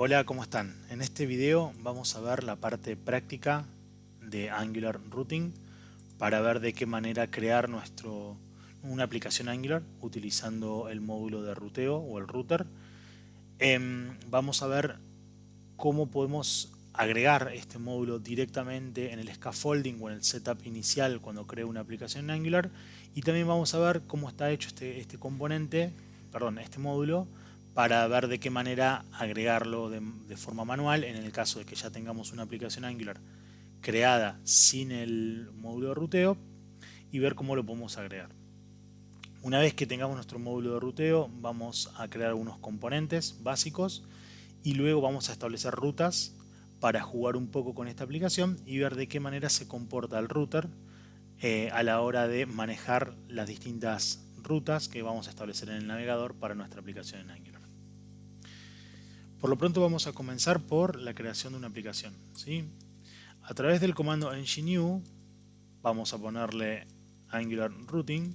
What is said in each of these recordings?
Hola, ¿cómo están? En este video vamos a ver la parte práctica de Angular Routing para ver de qué manera crear una aplicación Angular utilizando el módulo de ruteo o el router. Vamos a ver cómo podemos agregar este módulo directamente en el scaffolding o en el setup inicial cuando creo una aplicación en Angular, y también vamos a ver cómo está hecho este módulo, para ver de qué manera agregarlo de forma manual en el caso de que ya tengamos una aplicación Angular creada sin el módulo de ruteo, y ver cómo lo podemos agregar. Una vez que tengamos nuestro módulo de ruteo, vamos a crear unos componentes básicos y luego vamos a establecer rutas para jugar un poco con esta aplicación y ver de qué manera se comporta el router a la hora de manejar las distintas rutas que vamos a establecer en el navegador para nuestra aplicación en Angular. Por lo pronto vamos a comenzar por la creación de una aplicación, ¿sí? A través del comando nginx vamos a ponerle Angular Routing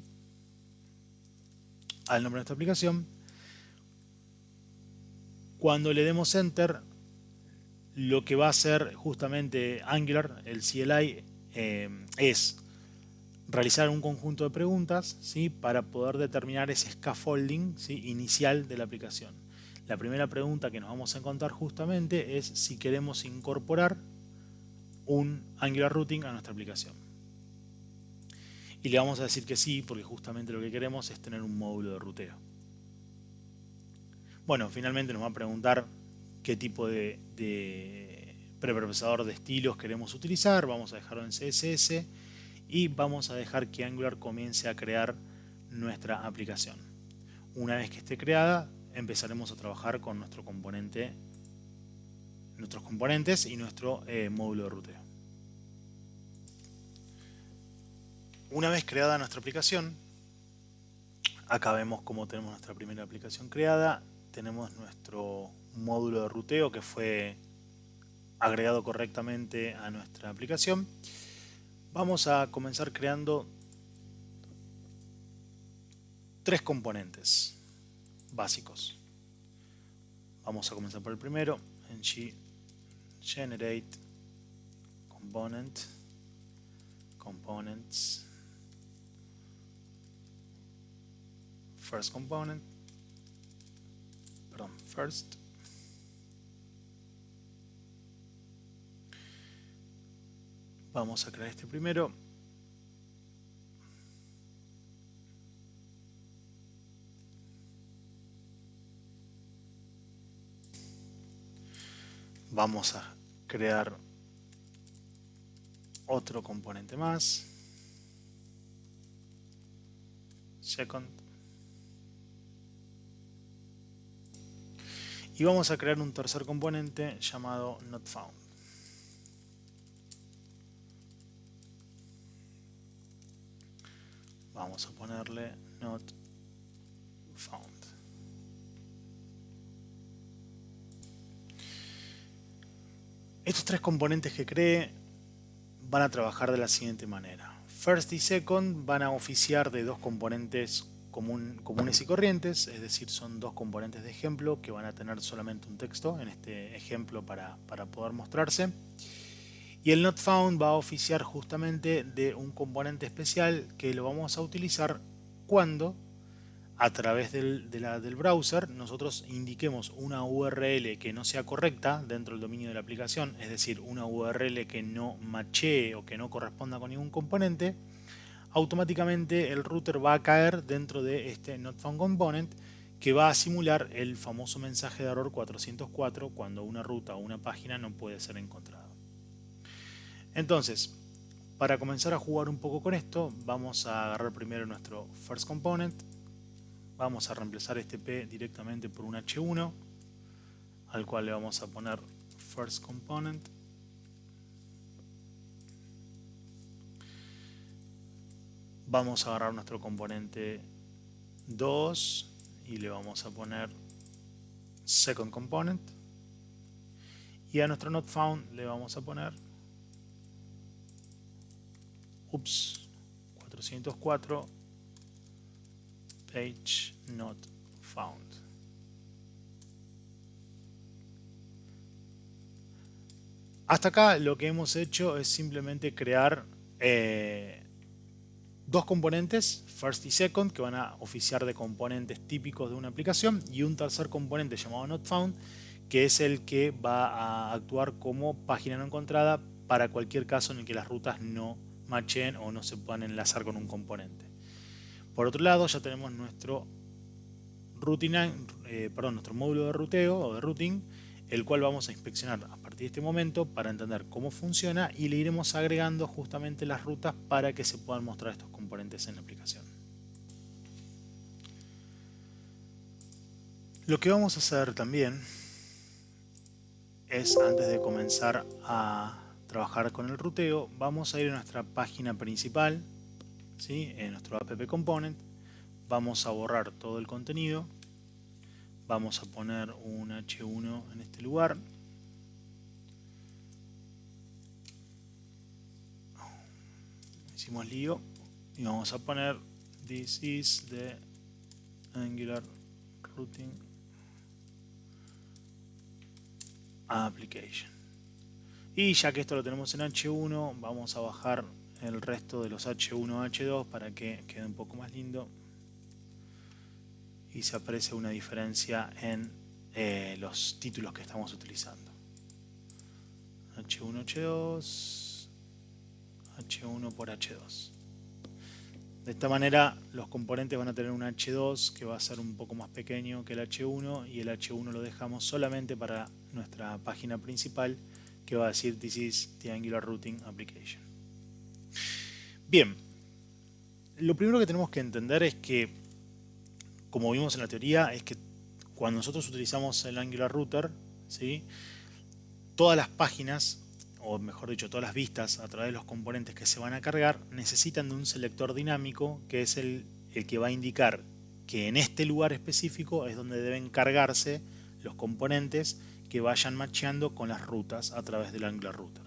al nombre de nuestra aplicación. Cuando le demos Enter, lo que va a hacer justamente Angular, el CLI, es realizar un conjunto de preguntas, ¿sí?, para poder determinar ese scaffolding, ¿sí?, inicial de la aplicación. La primera pregunta que nos vamos a encontrar justamente es si queremos incorporar un Angular Routing a nuestra aplicación. Y le vamos a decir que sí, porque justamente lo que queremos es tener un módulo de ruteo. Bueno, finalmente nos va a preguntar qué tipo de preprocesador de estilos queremos utilizar. Vamos a dejarlo en CSS y vamos a dejar que Angular comience a crear nuestra aplicación. Una vez que esté creada, empezaremos a trabajar con nuestros componentes y nuestro módulo de ruteo. Una vez creada nuestra aplicación, acá vemos cómo tenemos nuestra primera aplicación creada. Tenemos nuestro módulo de ruteo que fue agregado correctamente a nuestra aplicación. Vamos a comenzar creando tres componentes básicos. Vamos a comenzar por el primero, en generate components, first. Vamos a crear este primero. Vamos a crear otro componente más, second, y vamos a crear un tercer componente llamado notFound. Vamos a ponerle notFound. Estos tres componentes que cree van a trabajar de la siguiente manera. First y second van a oficiar de dos componentes comunes y corrientes, es decir, son dos componentes de ejemplo que van a tener solamente un texto en este ejemplo para poder mostrarse. Y el notFound va a oficiar justamente de un componente especial que lo vamos a utilizar cuando a través del browser nosotros indiquemos una URL que no sea correcta dentro del dominio de la aplicación, es decir, una URL que no machee o que no corresponda con ningún componente. Automáticamente el router va a caer dentro de este notFound component, que va a simular el famoso mensaje de error 404 cuando una ruta o una página no puede ser encontrada. Entonces, para comenzar a jugar un poco con esto, vamos a agarrar primero nuestro first component. Vamos a reemplazar este P directamente por un H1, al cual le vamos a poner first component. Vamos a agarrar nuestro componente 2 y le vamos a poner second component. Y a nuestro not found le vamos a poner 404 page not found. Hasta acá lo que hemos hecho es simplemente crear dos componentes, first y second, que van a oficiar de componentes típicos de una aplicación, y un tercer componente llamado notFound, que es el que va a actuar como página no encontrada para cualquier caso en el que las rutas no matchen o no se puedan enlazar con un componente. Por otro lado, ya tenemos nuestro nuestro módulo de ruteo o de routing, el cual vamos a inspeccionar a partir de este momento para entender cómo funciona, y le iremos agregando justamente las rutas para que se puedan mostrar estos componentes en la aplicación. Lo que vamos a hacer también es, antes de comenzar a trabajar con el ruteo, vamos a ir a nuestra página principal, ¿sí? En nuestro app component, vamos a borrar todo el contenido, vamos a poner un H1 en este lugar, hicimos lío, y vamos a poner this is the Angular routing application. Y ya que esto lo tenemos en H1, vamos a bajar el resto de los H1 a H2 para que quede un poco más lindo y se aprecia una diferencia en los títulos que estamos utilizando. H1, H2, H1 por H2. De esta manera los componentes van a tener un H2 que va a ser un poco más pequeño que el H1, y el H1 lo dejamos solamente para nuestra página principal, que va a decir this is the Angular Routing Application. Bien, lo primero que tenemos que entender es que, como vimos en la teoría, es que cuando nosotros utilizamos el Angular Router, ¿sí?, todas las páginas, o mejor dicho, todas las vistas a través de los componentes que se van a cargar, necesitan de un selector dinámico, que es el que va a indicar que en este lugar específico es donde deben cargarse los componentes que vayan macheando con las rutas a través del Angular Router.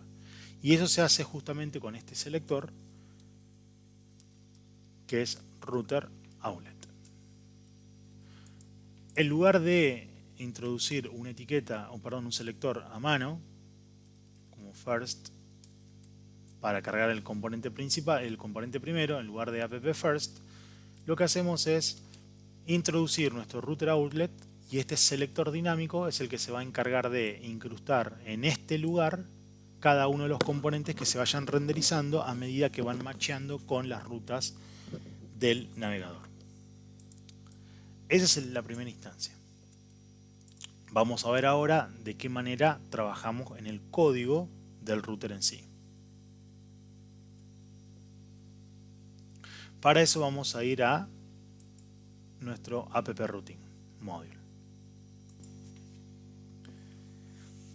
Y eso se hace justamente con este selector, que es Router Outlet. En lugar de introducir una etiqueta, un selector a mano, como first, para cargar el componente principal, el componente primero, en lugar de app first, lo que hacemos es introducir nuestro router outlet, y este selector dinámico es el que se va a encargar de incrustar en este lugar cada uno de los componentes que se vayan renderizando a medida que van macheando con las rutas del navegador. Esa es la primera instancia. Vamos a ver ahora de qué manera trabajamos en el código del router en sí. Para eso vamos a ir a nuestro app routing module.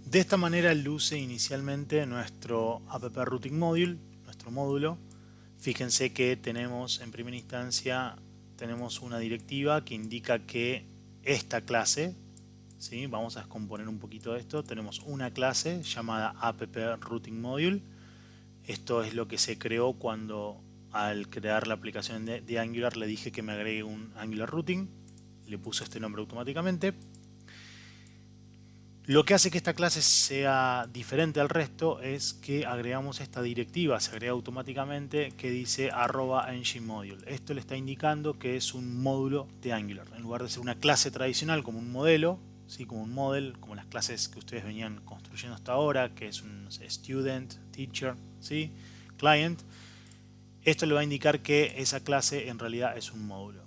De esta manera luce inicialmente nuestro app routing module, nuestro módulo. Fíjense que tenemos en primera instancia una directiva que indica que esta clase, ¿sí?, vamos a descomponer un poquito esto. Tenemos una clase llamada app routing module. Esto es lo que se creó cuando, al crear la aplicación de Angular, le dije que me agregue un Angular routing. Le puso este nombre automáticamente. Lo que hace que esta clase sea diferente al resto es que agregamos esta directiva, se agrega automáticamente, que dice @engineModule. Esto le está indicando que es un módulo de Angular. En lugar de ser una clase tradicional como un modelo, ¿sí?, como un model, como las clases que ustedes venían construyendo hasta ahora, que es un, no sé, student, teacher, ¿sí?, client, esto le va a indicar que esa clase en realidad es un módulo.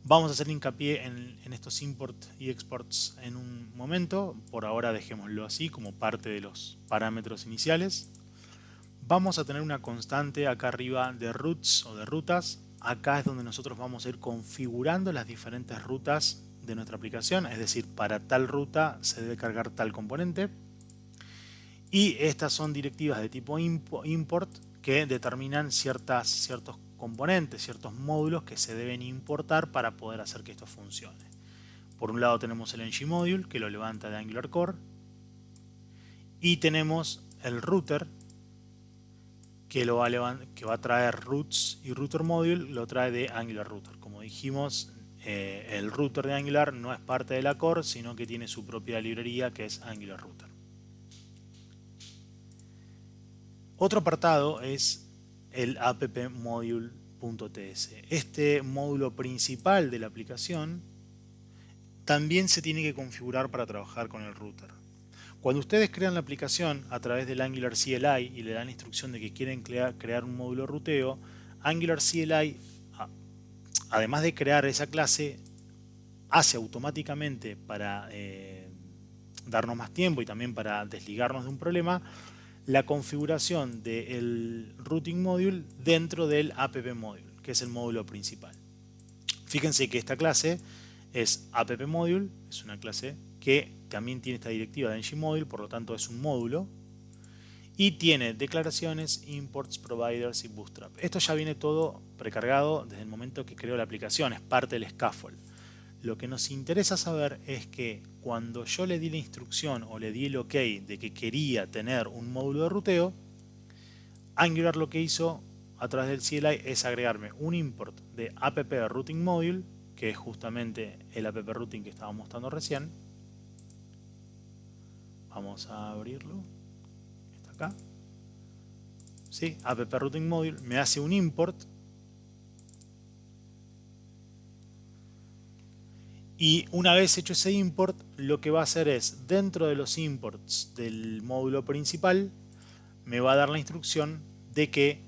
Vamos a hacer hincapié en estos import y exports en un momento. Por ahora dejémoslo así como parte de los parámetros iniciales. Vamos a tener una constante acá arriba de routes o de rutas. Acá es donde nosotros vamos a ir configurando las diferentes rutas de nuestra aplicación. Es decir, para tal ruta se debe cargar tal componente. Y estas son directivas de tipo import que determinan ciertos componentes, ciertos módulos que se deben importar para poder hacer que esto funcione. Por un lado tenemos el ng-module, que lo levanta de Angular Core, y tenemos el router, que va a traer routes, y router module lo trae de Angular Router. Como dijimos, el router de Angular no es parte de la core, sino que tiene su propia librería, que es Angular Router. Otro apartado es el appmodule.ts. Este módulo principal de la aplicación también se tiene que configurar para trabajar con el router. Cuando ustedes crean la aplicación a través del Angular CLI y le dan la instrucción de que quieren crear un módulo de ruteo, Angular CLI, además de crear esa clase, hace automáticamente para darnos más tiempo y también para desligarnos de un problema, la configuración del routing module dentro del app module, que es el módulo principal. Fíjense que esta clase es app module, es una clase que también tiene esta directiva de ngModule, por lo tanto es un módulo, y tiene declaraciones, imports, providers y bootstrap. Esto ya viene todo precargado desde el momento que creo la aplicación, es parte del scaffold. Lo que nos interesa saber es que cuando yo le di la instrucción o le di el OK de que quería tener un módulo de ruteo, Angular lo que hizo a través del CLI es agregarme un import de app_routing_module, que es justamente el app_routing que estaba mostrando recién. Vamos a abrirlo. Está acá. ¿Sí? app_routing_module me hace un import. Y una vez hecho ese import, lo que va a hacer es, dentro de los imports del módulo principal, me va a dar la instrucción de que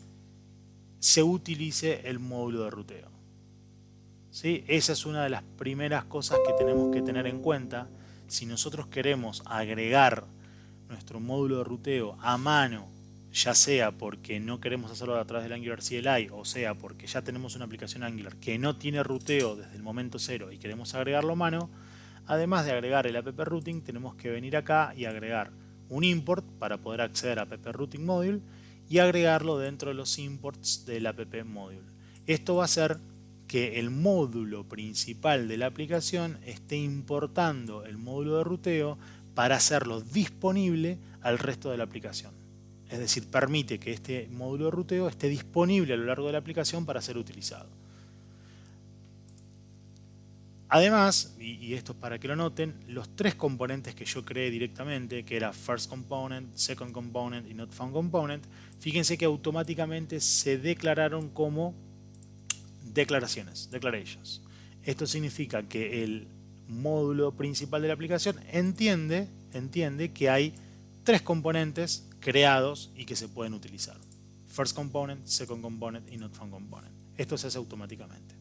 se utilice el módulo de ruteo. ¿Sí? Esa es una de las primeras cosas que tenemos que tener en cuenta. Si nosotros queremos agregar nuestro módulo de ruteo a mano, ya sea porque no queremos hacerlo a través del Angular CLI, o sea porque ya tenemos una aplicación Angular que no tiene ruteo desde el momento cero y queremos agregarlo a mano, además de agregar el app_routing, tenemos que venir acá y agregar un import para poder acceder a app_routing_module y agregarlo dentro de los imports del app_module. Esto va a hacer que el módulo principal de la aplicación esté importando el módulo de ruteo para hacerlo disponible al resto de la aplicación. Es decir, permite que este módulo de ruteo esté disponible a lo largo de la aplicación para ser utilizado. Además, y esto es para que lo noten, los tres componentes que yo creé directamente, que era First Component, Second Component y Not Found Component, fíjense que automáticamente se declararon como declarations. Esto significa que el módulo principal de la aplicación entiende que hay tres componentes creados y que se pueden utilizar. First Component, Second Component y Not Found Component. Esto se hace automáticamente.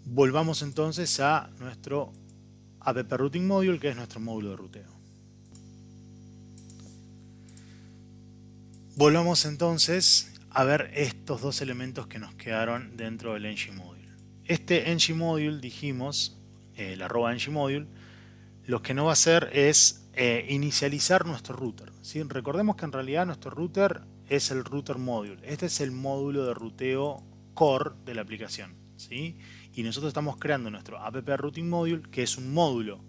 Volvamos entonces a nuestro app_routing_module, que es nuestro módulo de ruteo. Volvamos entonces a ver estos dos elementos que nos quedaron dentro del ngModule. Este ngModule, dijimos, el @ngModule, lo que no va a hacer es inicializar nuestro router, ¿sí? Recordemos que en realidad nuestro router es el router module. Este es el módulo de ruteo core de la aplicación, ¿sí? Y nosotros estamos creando nuestro app_routing_module, que es un módulo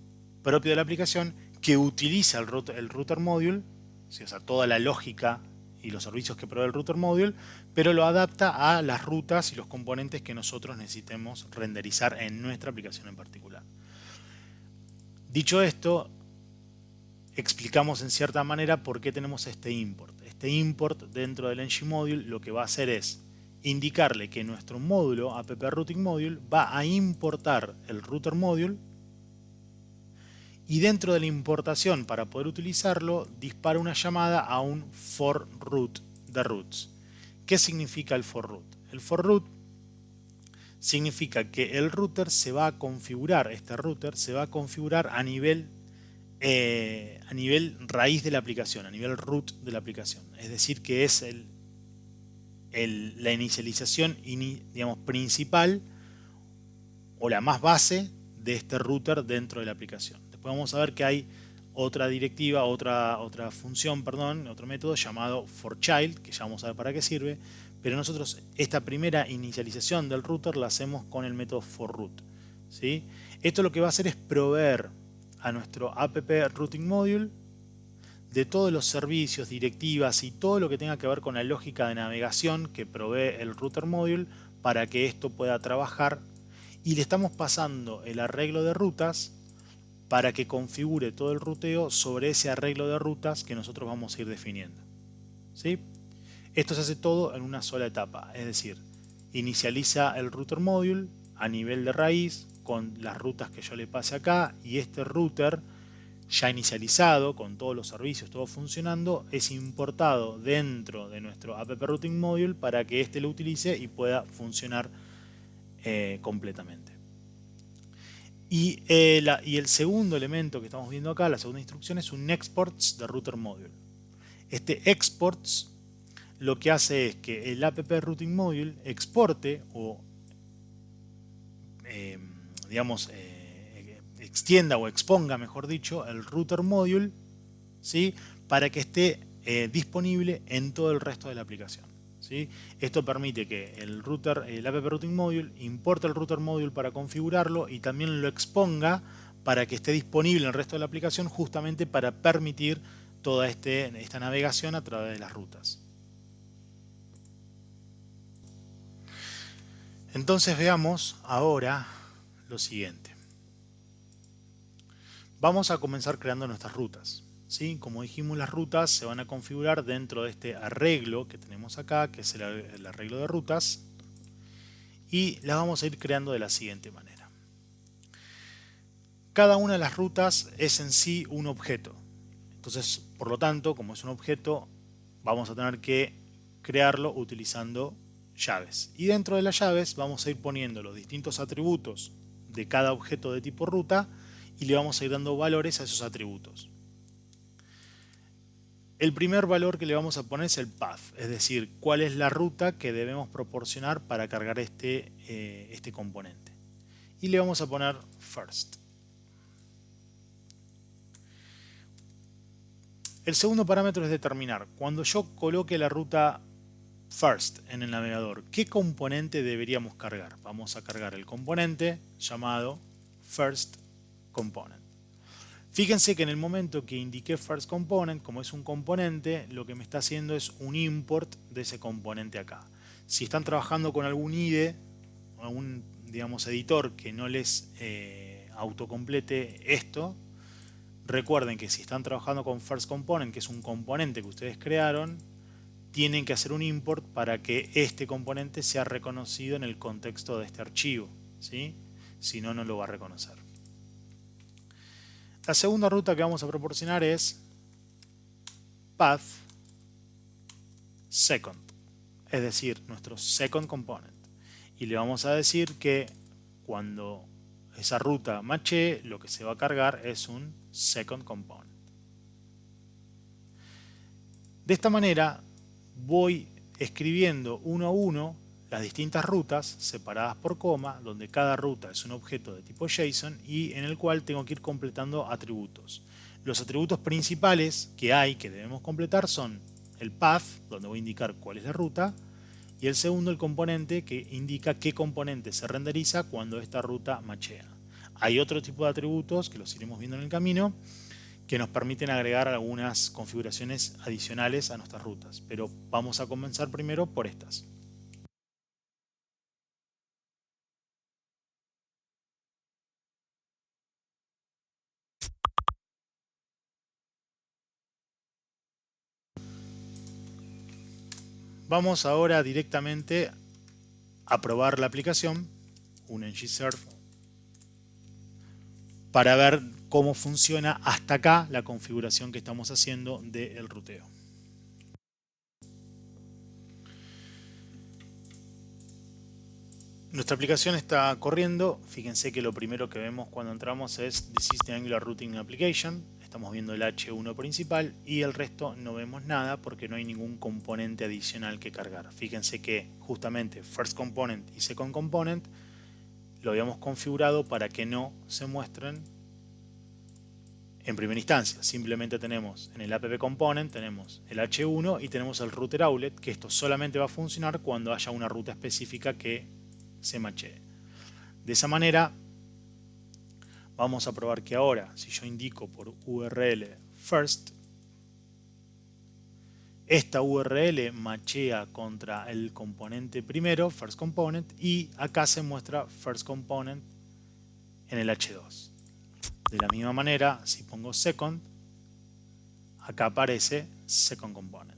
propio de la aplicación que utiliza el router module, ¿sí? O sea, toda la lógica y los servicios que provee el router module, pero lo adapta a las rutas y los componentes que nosotros necesitemos renderizar en nuestra aplicación en particular. Dicho esto, explicamos en cierta manera por qué tenemos este import. Este import dentro del ngModule lo que va a hacer es indicarle que nuestro módulo app_routing_module va a importar el router module y dentro de la importación, para poder utilizarlo, dispara una llamada a un for root de roots. ¿Qué significa el for root? El for root significa que el router se va a configurar, este router se va a configurar a nivel raíz de la aplicación, a nivel root de la aplicación. Es decir, que es la inicialización digamos, principal o la más base de este router dentro de la aplicación. Después vamos a ver que hay otra directiva, otra función, perdón, otro método llamado forChild, que ya vamos a ver para qué sirve, pero nosotros esta primera inicialización del router la hacemos con el método forRoot, ¿sí? Esto lo que va a hacer es proveer a nuestro app_routing_module de todos los servicios, directivas y todo lo que tenga que ver con la lógica de navegación que provee el router module para que esto pueda trabajar, y le estamos pasando el arreglo de rutas para que configure todo el ruteo sobre ese arreglo de rutas que nosotros vamos a ir definiendo. ¿Sí? Esto se hace todo en una sola etapa, es decir, inicializa el router module a nivel de raíz con las rutas que yo le pase acá, y este router ya inicializado con todos los servicios, todo funcionando, es importado dentro de nuestro app routing module para que éste lo utilice y pueda funcionar completamente. Y el segundo elemento que estamos viendo acá, la segunda instrucción, es un exports de router module. Este exports lo que hace es que el app routing module exporte o digamos extienda o exponga, mejor dicho, el router module, ¿sí? Para que esté disponible en todo el resto de la aplicación, ¿sí? Esto permite que el app routing module importe el router module para configurarlo y también lo exponga para que esté disponible en el resto de la aplicación, justamente para permitir toda esta navegación a través de las rutas. Entonces veamos ahora lo siguiente. Vamos a comenzar creando nuestras rutas, ¿sí? Como dijimos, las rutas se van a configurar dentro de este arreglo que tenemos acá, que es el arreglo de rutas, y las vamos a ir creando de la siguiente manera. Cada una de las rutas es en sí un objeto. Entonces, por lo tanto, como es un objeto, vamos a tener que crearlo utilizando llaves. Y dentro de las llaves vamos a ir poniendo los distintos atributos de cada objeto de tipo ruta y le vamos a ir dando valores a esos atributos. El primer valor que le vamos a poner es el path, es decir, cuál es la ruta que debemos proporcionar para cargar este componente. Y le vamos a poner first. El segundo parámetro es determinar, cuando yo coloque la ruta first en el navegador, ¿qué componente deberíamos cargar? Vamos a cargar el componente llamado first component. Fíjense que en el momento que indiqué first component, como es un componente, lo que me está haciendo es un import de ese componente acá. Si están trabajando con algún IDE, algún, digamos, editor que no les autocomplete esto, recuerden que si están trabajando con first component, que es un componente que ustedes crearon, tienen que hacer un import para que este componente sea reconocido en el contexto de este archivo, ¿sí? Si no, no lo va a reconocer. La segunda ruta que vamos a proporcionar es path second, es decir, nuestro second component. Y le vamos a decir que cuando esa ruta matche, lo que se va a cargar es un second component. De esta manera voy escribiendo uno a uno las distintas rutas separadas por coma, donde cada ruta es un objeto de tipo JSON y en el cual tengo que ir completando atributos. Los atributos principales que hay que debemos completar son el path, donde voy a indicar cuál es la ruta, y el segundo, el componente, que indica qué componente se renderiza cuando esta ruta machea. Hay otro tipo de atributos que los iremos viendo en el camino, que nos permiten agregar algunas configuraciones adicionales a nuestras rutas, pero vamos a comenzar primero por estas. Vamos ahora directamente a probar la aplicación, un ngserve, para ver cómo funciona hasta acá la configuración que estamos haciendo del ruteo. Nuestra aplicación está corriendo. Fíjense que lo primero que vemos cuando entramos es This is the Angular Routing Application. Estamos viendo el H1 principal y el resto no vemos nada porque no hay ningún componente adicional que cargar. Fíjense que justamente First Component y Second Component lo habíamos configurado para que no se muestren en primera instancia. Simplemente tenemos en el app component tenemos el H1 y tenemos el router outlet, que esto solamente va a funcionar cuando haya una ruta específica que se machee. De esa manera vamos a probar que ahora, si yo indico por URL first, esta URL machea contra el componente primero, first component, y acá se muestra first component en el H2. De la misma manera, si pongo second, acá aparece second component.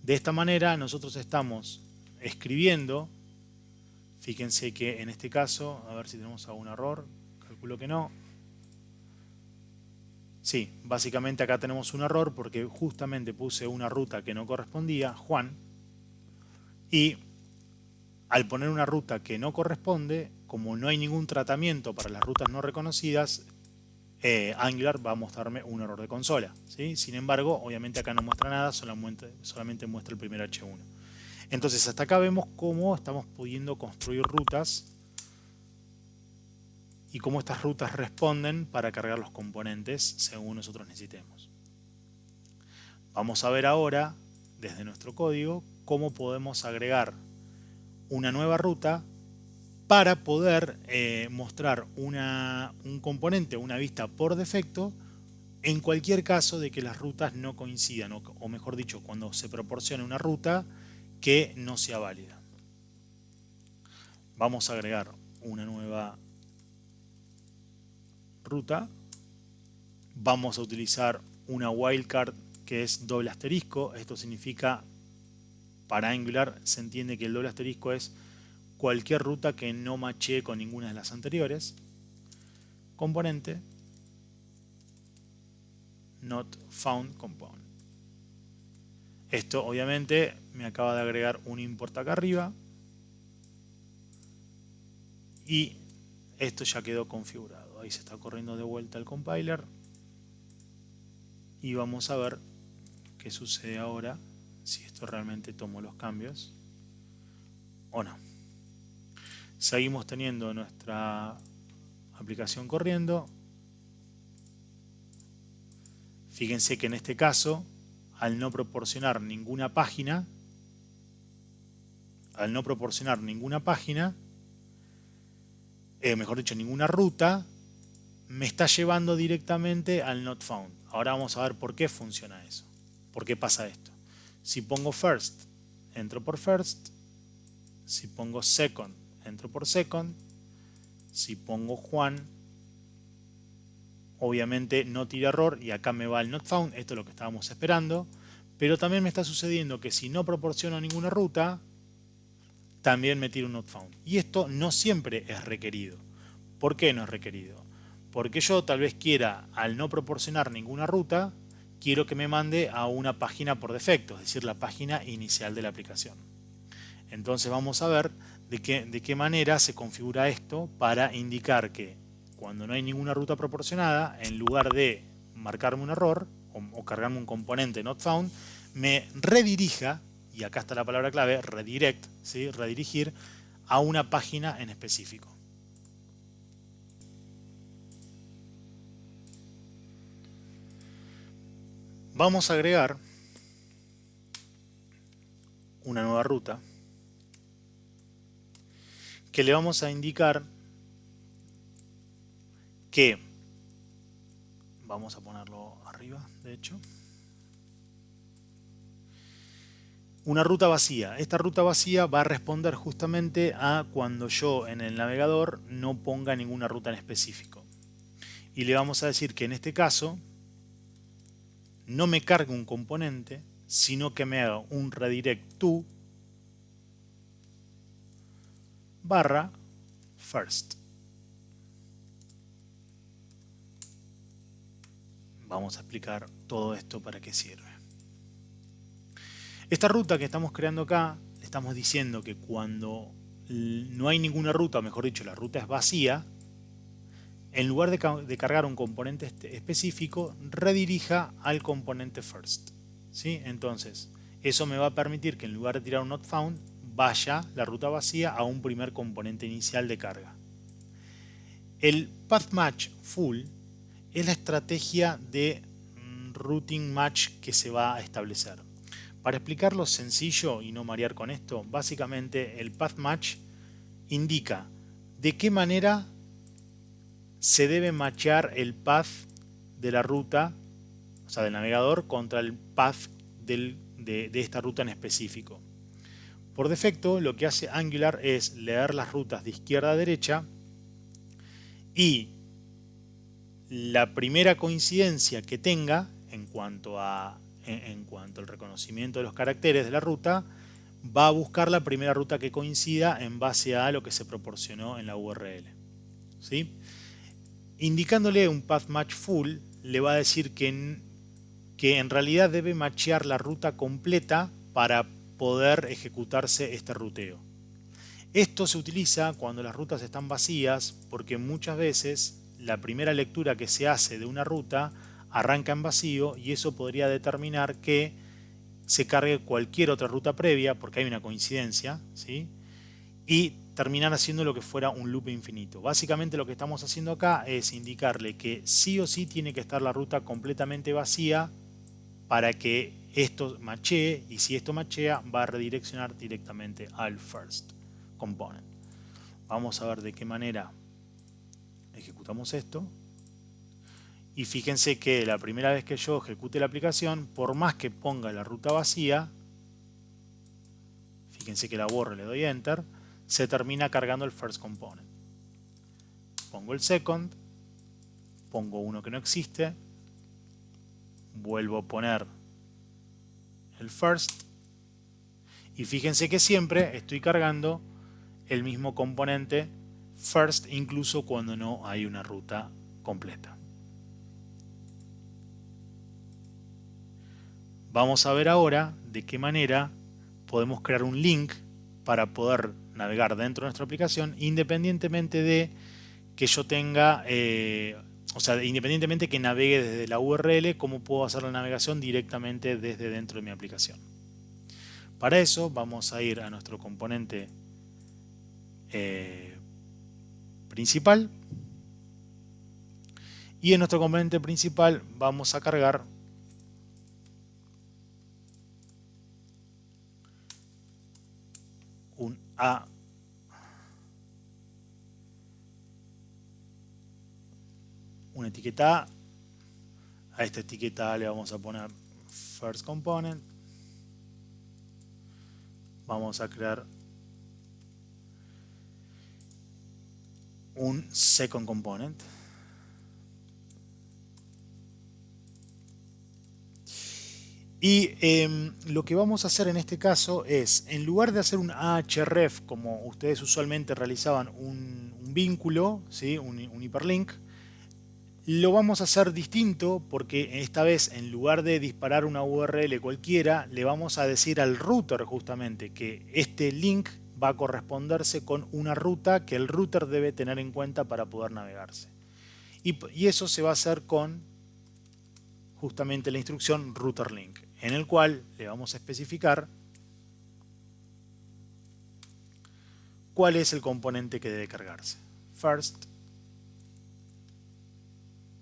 De esta manera nosotros estamos escribiendo, fíjense que en este caso, a ver si tenemos algún error, calculo que no. Sí, básicamente acá tenemos un error porque justamente puse una ruta que no correspondía, Juan, y al poner una ruta que no corresponde, como no hay ningún tratamiento para las rutas no reconocidas, Angular va a mostrarme un error de consola, ¿sí? Sin embargo, obviamente acá no muestra nada, solamente muestra el primer H1. Entonces hasta acá vemos cómo estamos pudiendo construir rutas y cómo estas rutas responden para cargar los componentes según nosotros necesitemos. Vamos a ver ahora, desde nuestro código, cómo podemos agregar una nueva ruta para poder mostrar un componente, una vista por defecto, en cualquier caso de que las rutas no coincidan, o mejor dicho, cuando se proporcione una ruta que no sea válida. Vamos a agregar una nueva ruta. Vamos a utilizar una wildcard que es doble asterisco. Esto significa, para Angular se entiende que el doble asterisco es cualquier ruta que no machee con ninguna de las anteriores. Componente not found component. Esto obviamente me acaba de agregar un import acá arriba y esto ya quedó configurado. Ahí se está corriendo de vuelta el compiler y vamos a ver qué sucede ahora, si esto realmente tomó los cambios o no. Seguimos teniendo nuestra aplicación corriendo. Fíjense que en este caso, al no proporcionar ninguna página, mejor dicho, ninguna ruta, me está llevando directamente al not found. Ahora vamos a ver por qué funciona eso. ¿Por qué pasa esto? Si pongo first, entro por first. Si pongo second, entro por second. Si pongo Juan, obviamente no tira error y acá me va el not found. Esto es lo que estábamos esperando. Pero también me está sucediendo que si no proporciono ninguna ruta, también me tira un not found. Y esto no siempre es requerido. ¿Por qué no es requerido? Porque yo tal vez quiera, al no proporcionar ninguna ruta, quiero que me mande a una página por defecto, es decir, la página inicial de la aplicación. Entonces vamos a ver de qué manera se configura esto para indicar que cuando no hay ninguna ruta proporcionada, en lugar de marcarme un error o cargarme un componente not found, me redirija, y acá está la palabra clave, redirect, ¿sí? Redirigir a una página en específico. Vamos a agregar una nueva ruta que le vamos a indicar que, vamos a ponerlo arriba, de hecho, una ruta vacía. Esta ruta vacía va a responder justamente a cuando yo en el navegador no ponga ninguna ruta en específico. Y le vamos a decir que en este caso no me cargue un componente, sino que me haga un redirect to barra first. Vamos a explicar todo esto para qué sirve. Esta ruta que estamos creando acá, le estamos diciendo que cuando no hay ninguna ruta, o mejor dicho, la ruta es vacía, en lugar de cargar un componente específico, redirija al componente first. ¿Sí? Entonces, eso me va a permitir que en lugar de tirar un not found, vaya la ruta vacía a un primer componente inicial de carga. El path match full es la estrategia de routing match que se va a establecer. Para explicarlo sencillo y no marear con esto, básicamente el path match indica de qué manera se debe matchar el path de la ruta, o sea, del navegador, contra el path de esta ruta en específico. Por defecto, lo que hace Angular es leer las rutas de izquierda a derecha y la primera coincidencia que tenga en cuanto al reconocimiento de los caracteres de la ruta, va a buscar la primera ruta que coincida en base a lo que se proporcionó en la URL. ¿Sí? Indicándole un path match full, le va a decir que en realidad debe machear la ruta completa para poder ejecutarse este ruteo. Esto se utiliza cuando las rutas están vacías porque muchas veces la primera lectura que se hace de una ruta arranca en vacío y eso podría determinar que se cargue cualquier otra ruta previa porque hay una coincidencia, ¿sí? Y terminar haciendo lo que fuera un loop infinito. Básicamente lo que estamos haciendo acá es indicarle que sí o sí tiene que estar la ruta completamente vacía para que esto machee, y si esto machea va a redireccionar directamente al first component. Vamos a ver de qué manera ejecutamos esto. Y fíjense que la primera vez que yo ejecute la aplicación, por más que ponga la ruta vacía, fíjense que la borro, le doy Enter, se termina cargando el first component. Pongo el second, pongo uno que no existe, vuelvo a poner el first y fíjense que siempre estoy cargando el mismo componente first incluso cuando no hay una ruta completa. Vamos a ver ahora de qué manera podemos crear un link para poder navegar dentro de nuestra aplicación independientemente de que yo tenga, independientemente que navegue desde la URL, cómo puedo hacer la navegación directamente desde dentro de mi aplicación. Para eso vamos a ir a nuestro componente principal y en nuestro componente principal vamos a cargar una etiqueta A. A esta etiqueta A le vamos a poner first component. Vamos a crear un second component. Y lo que vamos a hacer en este caso es, en lugar de hacer un ahref como ustedes usualmente realizaban un vínculo, ¿sí? un hiperlink, lo vamos a hacer distinto porque esta vez en lugar de disparar una URL cualquiera, le vamos a decir al router justamente que este link va a corresponderse con una ruta que el router debe tener en cuenta para poder navegarse. Y eso se va a hacer con justamente la instrucción routerLink, en el cual le vamos a especificar cuál es el componente que debe cargarse. First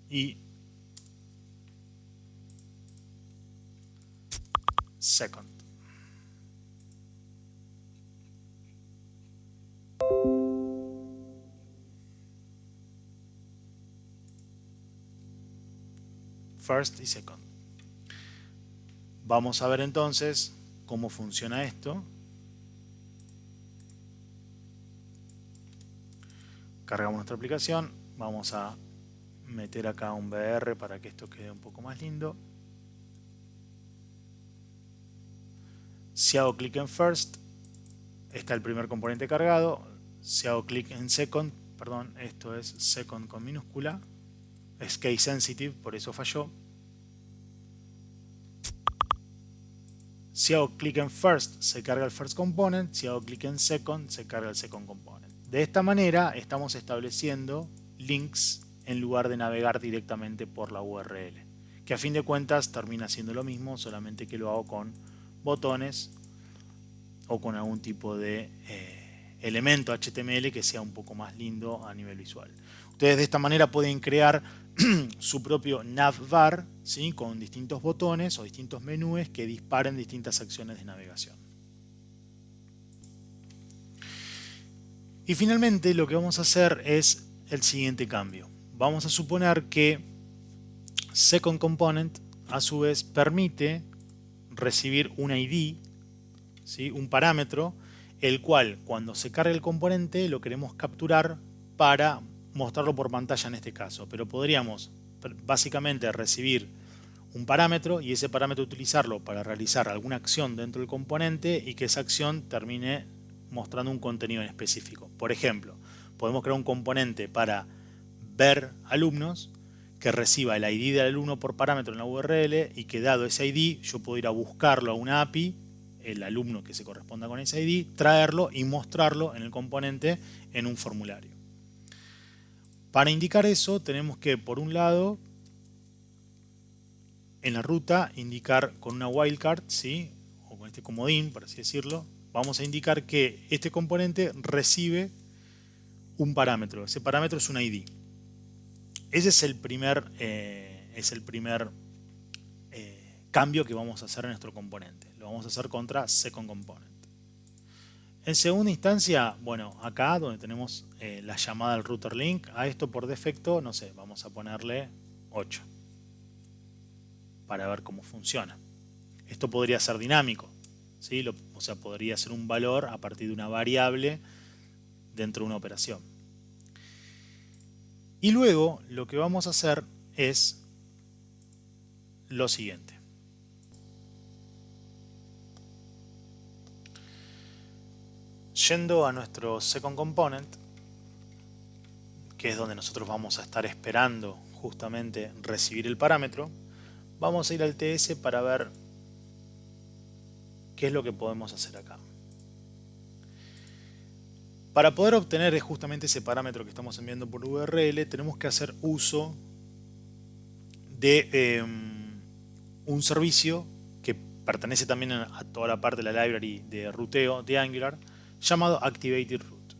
y second. First y second. Vamos a ver entonces cómo funciona esto. Cargamos nuestra aplicación. Vamos a meter acá un BR para que esto quede un poco más lindo. Si hago clic en first, está el primer componente cargado. Si hago clic en second, perdón, esto es second con minúscula, es case sensitive, por eso falló. Si hago clic en first, se carga el first component. Si hago clic en second, se carga el second component. De esta manera estamos estableciendo links en lugar de navegar directamente por la URL, que a fin de cuentas termina siendo lo mismo, solamente que lo hago con botones o con algún tipo de elemento HTML que sea un poco más lindo a nivel visual. Ustedes de esta manera pueden crear su propio navbar, ¿sí? Con distintos botones o distintos menús que disparen distintas acciones de navegación. Y finalmente lo que vamos a hacer es el siguiente cambio. Vamos a suponer que second component a su vez permite recibir un ID, ¿sí? Un parámetro el cual cuando se cargue el componente lo queremos capturar para mostrarlo por pantalla en este caso, pero podríamos básicamente recibir un parámetro y ese parámetro utilizarlo para realizar alguna acción dentro del componente y que esa acción termine mostrando un contenido en específico. Por ejemplo, podemos crear un componente para ver alumnos que reciba el ID del alumno por parámetro en la URL y que dado ese ID yo puedo ir a buscarlo a una API, el alumno que se corresponda con ese ID, traerlo y mostrarlo en el componente en un formulario. Para indicar eso tenemos que, por un lado, en la ruta indicar con una wildcard, ¿sí? O con este comodín, por así decirlo, vamos a indicar que este componente recibe un parámetro. Ese parámetro es un ID. Ese es el primer cambio que vamos a hacer en nuestro componente. Lo vamos a hacer contra secondComponent. En segunda instancia, bueno, acá donde tenemos la llamada al router link, a esto por defecto, no sé, vamos a ponerle 8 para ver cómo funciona. Esto podría ser dinámico, ¿sí? O sea, podría ser un valor a partir de una variable dentro de una operación. Y luego lo que vamos a hacer es lo siguiente. Yendo a nuestro secondComponent, que es donde nosotros vamos a estar esperando justamente recibir el parámetro, vamos a ir al TS para ver qué es lo que podemos hacer acá. Para poder obtener justamente ese parámetro que estamos enviando por URL, tenemos que hacer uso de un servicio que pertenece también a toda la parte de la library de ruteo de Angular, llamado ActivatedRoot.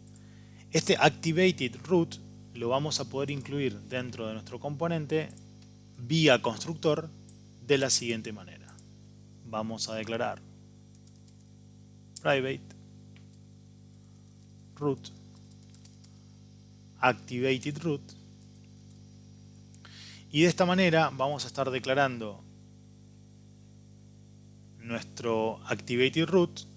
Este ActivatedRoot lo vamos a poder incluir dentro de nuestro componente vía constructor de la siguiente manera. Vamos a declarar private root ActivatedRoot y de esta manera vamos a estar declarando nuestro ActivatedRoot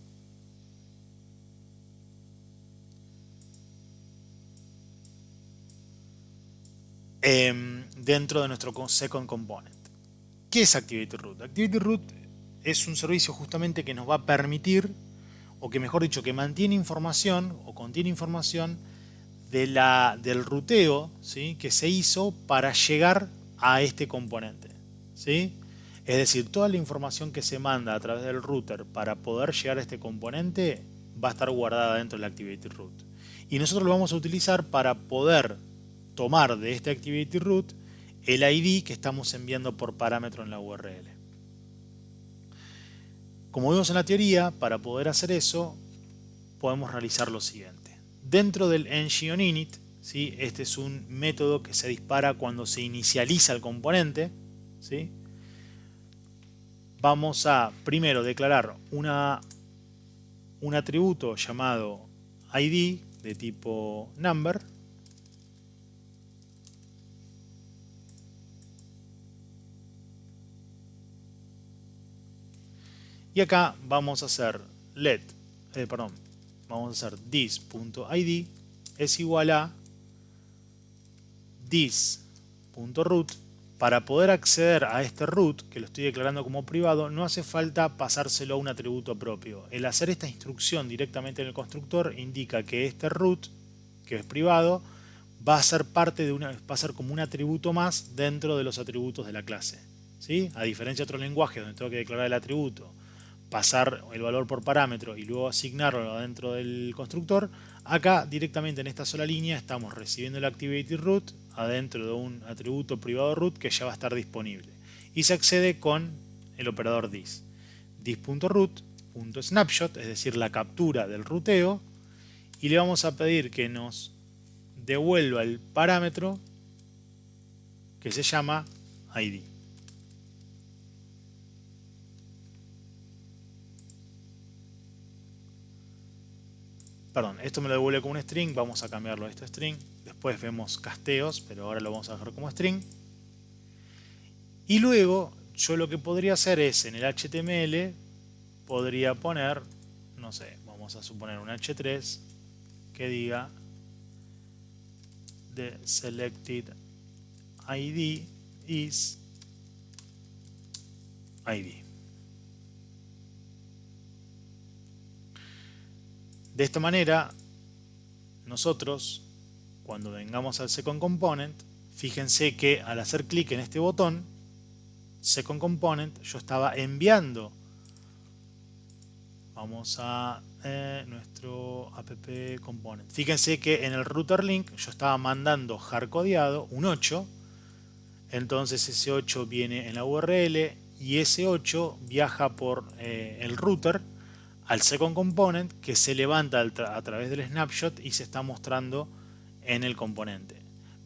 dentro de nuestro secondComponent. ¿Qué es ActivatedRoot? ActivatedRoot es un servicio justamente que nos va a permitir, o que mejor dicho, que mantiene información o contiene información del ruteo, ¿sí? Que se hizo para llegar a este componente, ¿sí? Es decir, toda la información que se manda a través del router para poder llegar a este componente va a estar guardada dentro del ActivatedRoot. Y nosotros lo vamos a utilizar para poder tomar de este ActivatedRoot el ID que estamos enviando por parámetro en la URL. Como vimos en la teoría, para poder hacer eso, podemos realizar lo siguiente. Dentro del ngOnInit, ¿sí? Este es un método que se dispara cuando se inicializa el componente, ¿sí? Vamos a primero declarar un atributo llamado ID de tipo number. Y acá vamos a hacer vamos a hacer this.id es igual a this.root. Para poder acceder a este root, que lo estoy declarando como privado, no hace falta pasárselo a un atributo propio. El hacer esta instrucción directamente en el constructor indica que este root, que es privado, va a ser va a ser como un atributo más dentro de los atributos de la clase, ¿sí? A diferencia de otros lenguajes donde tengo que declarar el atributo, pasar el valor por parámetro y luego asignarlo dentro del constructor, acá directamente en esta sola línea estamos recibiendo el ActivatedRoot adentro de un atributo privado root que ya va a estar disponible y se accede con el operador this. This.root.snapshot, es decir, la captura del ruteo, y le vamos a pedir que nos devuelva el parámetro que se llama ID. Perdón, esto me lo devuelve como un string, vamos a cambiarlo a este string. Después vemos casteos, pero ahora lo vamos a dejar como string. Y luego, yo lo que podría hacer es, en el HTML, podría poner, no sé, vamos vamos a suponer un H3 que diga the selected ID is ID. De esta manera, nosotros, cuando vengamos al Second Component, fíjense que al hacer clic en este botón, Second Component, yo estaba enviando. Vamos a nuestro app component. Fíjense que en el router link yo estaba mandando hardcodeado un 8. Entonces ese 8 viene en la URL y ese 8 viaja por el router al Second Component, que se levanta a través del snapshot y se está mostrando en el componente.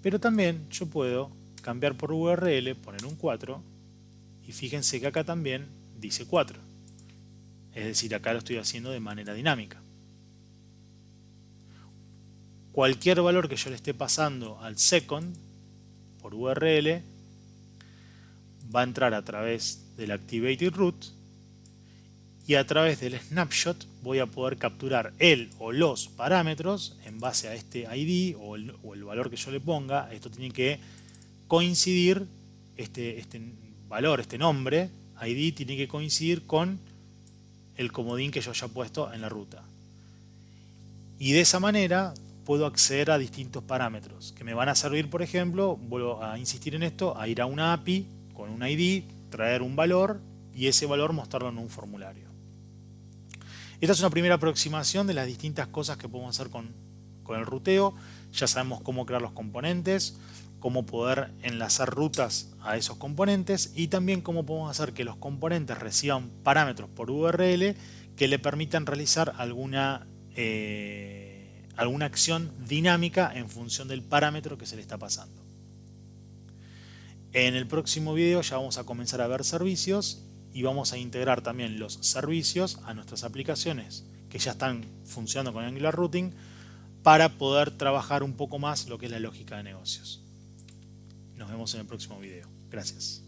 Pero también yo puedo cambiar por URL, poner un 4 y fíjense que acá también dice 4. Es decir, acá lo estoy haciendo de manera dinámica. Cualquier valor que yo le esté pasando al second por URL va a entrar a través del activated root y a través del snapshot voy a poder capturar el o los parámetros en base a este ID o el valor que yo le ponga. Esto tiene que coincidir, este valor, este nombre, ID, tiene que coincidir con el comodín que yo haya puesto en la ruta. Y de esa manera puedo acceder a distintos parámetros que me van a servir, por ejemplo, vuelvo a insistir en esto, a ir a una API con un ID, traer un valor y ese valor mostrarlo en un formulario. Esta es una primera aproximación de las distintas cosas que podemos hacer con el ruteo. Ya sabemos cómo crear los componentes, cómo poder enlazar rutas a esos componentes y también cómo podemos hacer que los componentes reciban parámetros por URL que le permitan realizar alguna acción dinámica en función del parámetro que se le está pasando. En el próximo video ya vamos a comenzar a ver servicios y vamos a integrar también los servicios a nuestras aplicaciones que ya están funcionando con Angular Routing para poder trabajar un poco más lo que es la lógica de negocios. Nos vemos en el próximo video. Gracias.